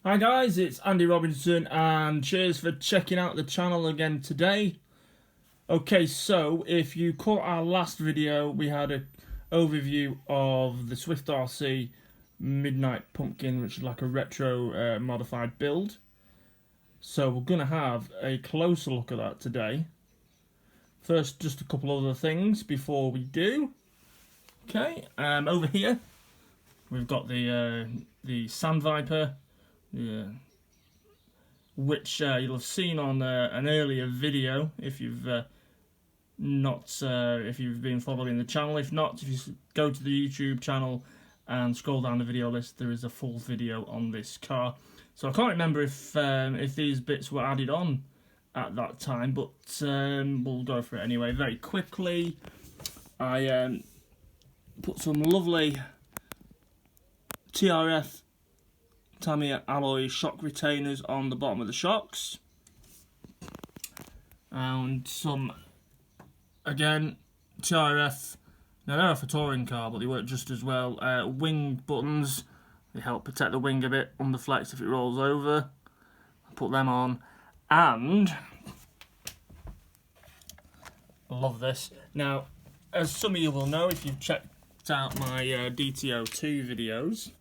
Hi guys, it's Andy Robinson and cheers for checking out the channel again today. Okay, so if you caught our last video, we had an overview of the Swift RC Midnight Pumpkin, which is like a retro modified build. So we're going to have a closer look at that today. First, just a couple other things before we do. Okay, over here we've got the Sand Viper. Yeah, which you'll have seen on an earlier video if you've if you've been following the channel. If not, if you go to the YouTube channel and scroll down the video list, there is a full video on this car. So I can't remember if these bits were added on at that time, but we'll go for it anyway. Very quickly, I put some lovely TRF Tamiya alloy shock retainers on the bottom of the shocks, and some, again, TRF, now they're off a touring car but they work just as well, wing buttons. They help protect the wing a bit, underflex if it rolls over. I put them on, and I love this. Now, as some of you will know if you've checked out my DTO2 videos,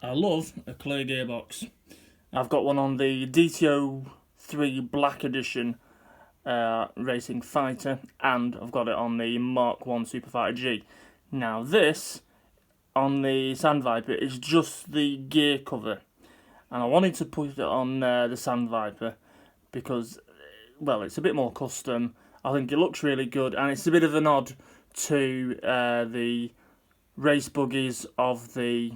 I love a clear gearbox. I've got one on the DTO3 Black Edition Racing Fighter, and I've got it on the Mark 1 Superfighter G. Now this, on the Sand Viper, is just the gear cover. And I wanted to put it on the Sand Viper because, well, it's a bit more custom. I think it looks really good, and it's a bit of a nod to the race buggies of the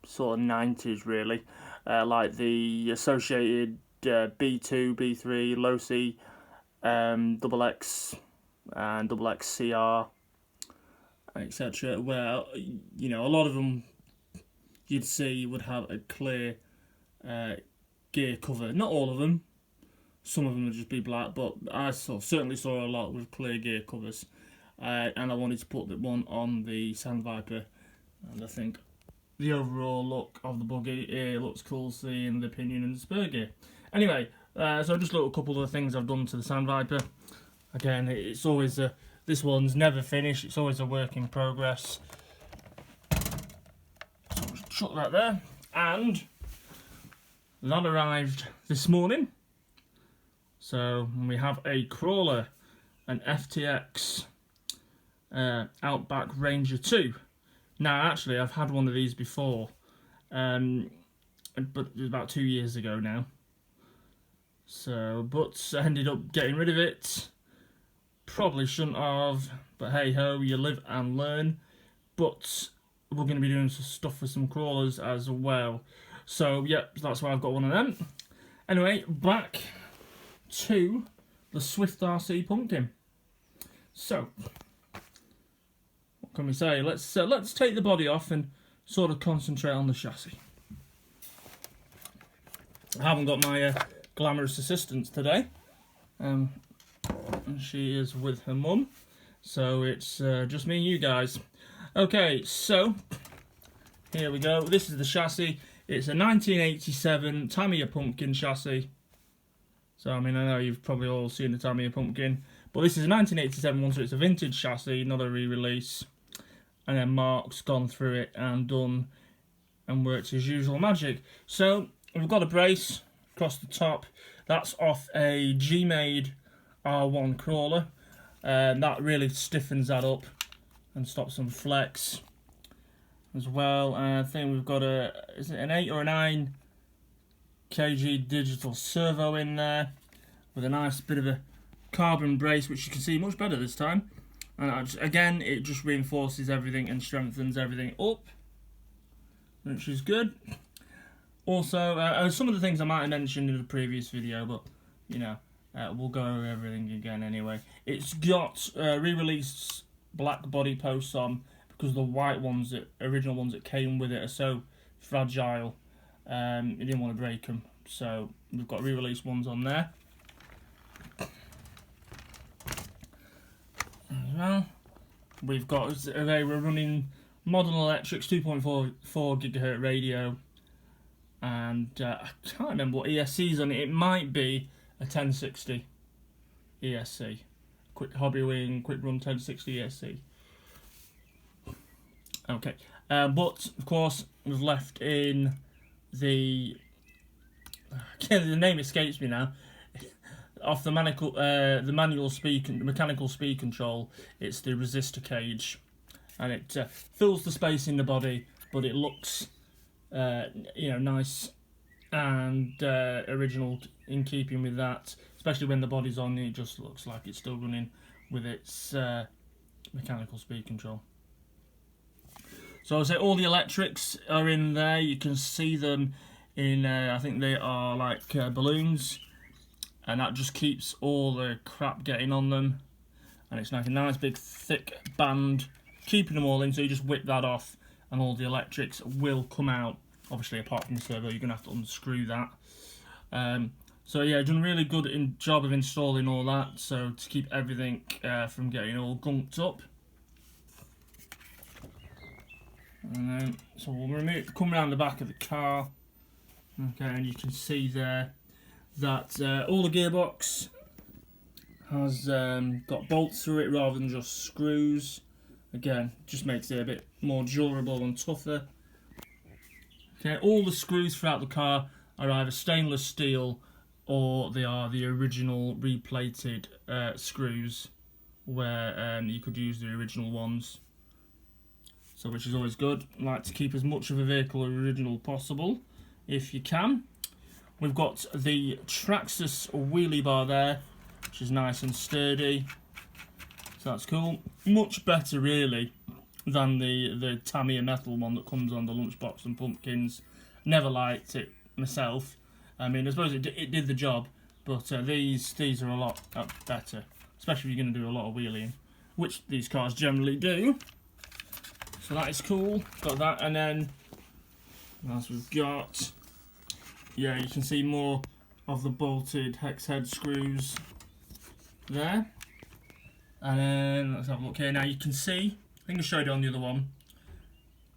sort of 90s, really, like the associated B2, B3, Low C, Double X, and Double XCR, etc. Where, you know, a lot of them you'd see would have a clear gear cover. Not all of them. Some of them would just be black, but I certainly saw a lot with clear gear covers. And I wanted to put that one on the Sand Viper, and I think the overall look of the buggy, it looks cool seeing the pinion and the spur gear. Anyway, so just a little couple of things I've done to the Sand Viper. Again, it's always this one's never finished, it's always a work in progress. So just chuck that there, and that arrived this morning. So we have a crawler, an FTX Outback Ranger 2. Now, actually, I've had one of these before, but it was about 2 years ago now. So, but I ended up getting rid of it. Probably shouldn't have, but hey ho, you live and learn. But we're going to be doing some stuff with some crawlers as well. So, yep, that's why I've got one of them. Anyway, back to the Swift RC Pumpkin. So, can we say, let's take the body off and sort of concentrate on the chassis. I haven't got my glamorous assistant today, and she is with her mum, so it's just me and you guys. Okay, so here we go. This is the chassis. It's a 1987 Tamiya Pumpkin chassis. So I mean, I know you've probably all seen the Tamiya Pumpkin, but this is a 1987 one, so it's a vintage chassis, not a re-release. And then Mark's gone through it and done and worked his usual magic. So we've got a brace across the top. That's off a G-Made R1 crawler. That really stiffens that up and stops some flex as well. I think we've got is it an 8 or a 9 kg digital servo in there with a nice bit of a carbon brace, which you can see much better this time. And again, it just reinforces everything and strengthens everything up, which is good. Also, some of the things I might have mentioned in the previous video, but, you know, we'll go over everything again anyway. It's got re-released black body posts on, because the white ones, original ones that came with it, are so fragile. You didn't want to break them, so we've got re-released ones on there. Well, we've got we're running Modern Electric's 2.4 GHz radio and I can't remember what ESC's on it. It might be a 1060 ESC, quick hobby wing, quick run 1060 ESC. Okay, but of course we've left in the the name escapes me now. Off the mechanical speed control, it's the resistor cage, and it fills the space in the body, but it looks nice and original in keeping with that. Especially when the body's on, it just looks like it's still running with its mechanical speed control. So I say all the electrics are in there. You can see them in, I think they are like balloons, and that just keeps all the crap getting on them. And it's like a nice big thick band keeping them all in, so you just whip that off and all the electrics will come out. Obviously apart from the servo, you're going to have to unscrew that. So yeah, done a really good job of installing all that, so to keep everything from getting all gunked up. And then, so we'll come around the back of the car, okay, and you can see there that all the gearbox has got bolts through it rather than just screws. Again, just makes it a bit more durable and tougher. Okay, all the screws throughout the car are either stainless steel or they are the original replated screws, where you could use the original ones. So which is always good. I like to keep as much of a vehicle original possible if you can. We've got the Traxxas wheelie bar there, which is nice and sturdy. So that's cool. Much better really than the Tamiya metal one that comes on the lunchbox and pumpkins. Never liked it myself. I mean, I suppose it did the job, but these are a lot better, especially if you're going to do a lot of wheeling, which these cars generally do. So that is cool. Got that, and then what else we've got? Yeah, you can see more of the bolted hex head screws there. And then let's have a look here. Now you can see, I think I showed it on the other one,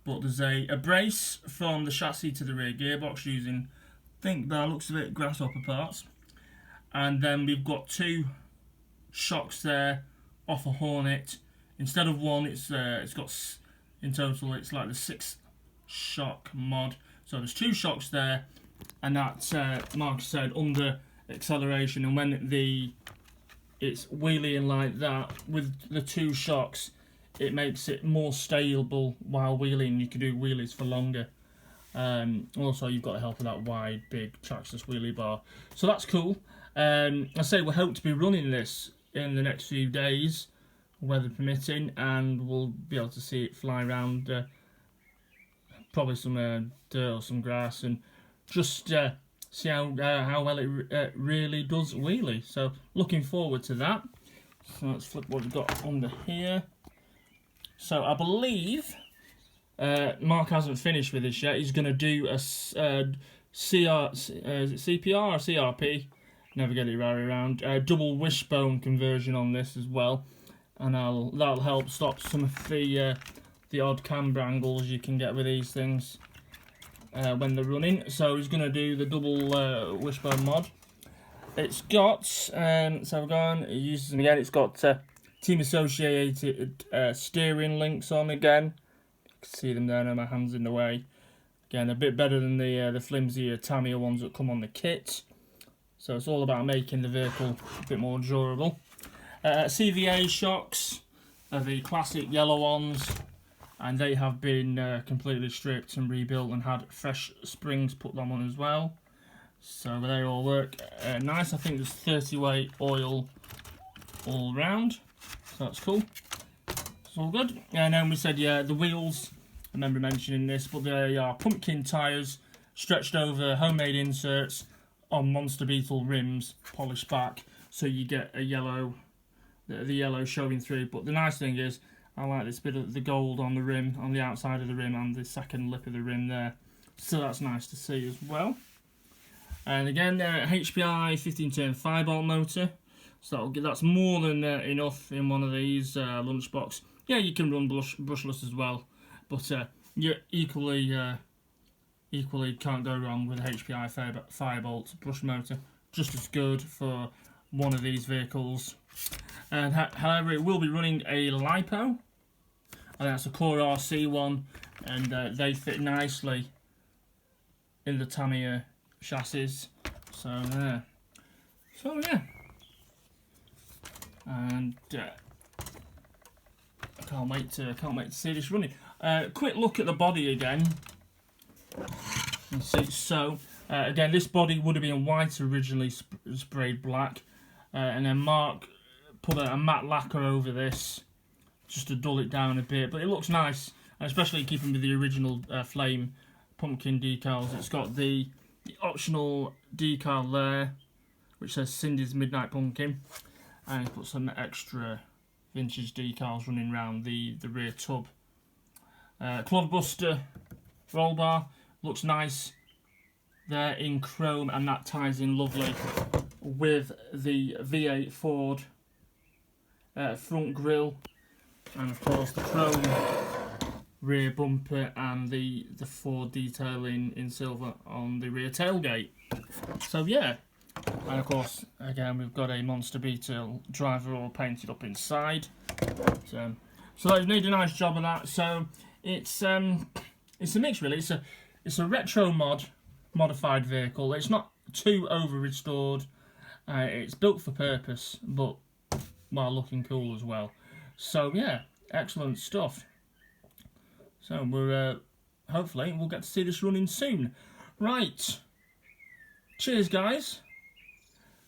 but there's a brace from the chassis to the rear gearbox using, I think that looks a bit grasshopper parts. And then we've got two shocks there off a Hornet. Instead of one, it's got, in total, it's like the 6 shock mod. So there's 2 shocks there, and that's, Mark said, under acceleration. And when it's wheeling like that with the 2 shocks, it makes it more stable while wheeling. You can do wheelies for longer. Also, you've got the help of that wide, big Traxxas wheelie bar. So that's cool. I say we hope to be running this in the next few days, weather permitting, and we'll be able to see it fly around probably some dirt or some grass, and just see how well it really does wheelie. So looking forward to that. So let's flip what we've got under here. So I believe Mark hasn't finished with this yet. He's going to do a is it CPR or CRP? Never get it right around. Double wishbone conversion on this as well, and that'll help stop some of the odd camber angles you can get with these things when they're running. So he's going to do the double wishbone mod. It's got so we're going. It uses them again. It's got team associated steering links on again. You can see them there. Now my hand's in the way. Again, a bit better than the flimsier Tamiya ones that come on the kit. So it's all about making the vehicle a bit more durable. CVA shocks are the classic yellow ones, and they have been completely stripped and rebuilt and had fresh springs put on as well. So they all work nice. I think there's 30 weight oil all round, so that's cool. It's all good. And then we said, yeah, the wheels, I remember mentioning this, but they are pumpkin tyres stretched over homemade inserts on Monster Beetle rims, polished back, so you get a yellow, the yellow showing through. But the nice thing is, I like this bit of the gold on the rim, on the outside of the rim, and the second lip of the rim there. So that's nice to see as well. And again, HPI 15-turn 5-bolt motor. So that's more than enough in one of these lunchbox. Yeah, you can run brushless as well, but you're equally equally can't go wrong with HPI Firebolt brush motor. Just as good for one of these vehicles. And however, it will be running a LiPo. I think that's a Core RC one, and they fit nicely in the Tamiya chassis. So yeah. And I can't wait to see this running. Quick look at the body again. You see, so again, this body would have been white originally, sprayed black, and then Mark put a matte lacquer over this just to dull it down a bit. But it looks nice, especially keeping with the original flame pumpkin decals. It's got the optional decal there, which says Cindy's Midnight Pumpkin, and it's put some extra vintage decals running around the rear tub. Clodbuster roll bar looks nice there in chrome, and that ties in lovely with the V8 Ford front grille, and of course the chrome rear bumper and the Ford detailing in silver on the rear tailgate. So yeah, and of course again we've got a Monster Beetle driver all painted up inside. So they need a nice job of that. So it's a mix really. It's a retro modified vehicle. It's not too over restored. It's built for purpose, but while looking cool as well. So yeah, excellent stuff. So we're hopefully we'll get to see this running soon. Right, cheers guys.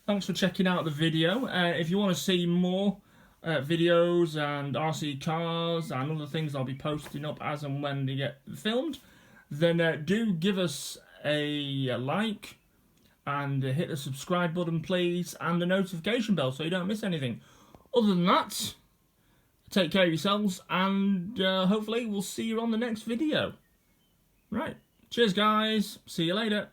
Thanks for checking out the video. If you want to see more videos and RC cars and other things I'll be posting up as and when they get filmed, then do give us a like and hit the subscribe button please, and the notification bell so you don't miss anything. Other than that, take care of yourselves, and hopefully we'll see you on the next video. Right, cheers guys, see you later.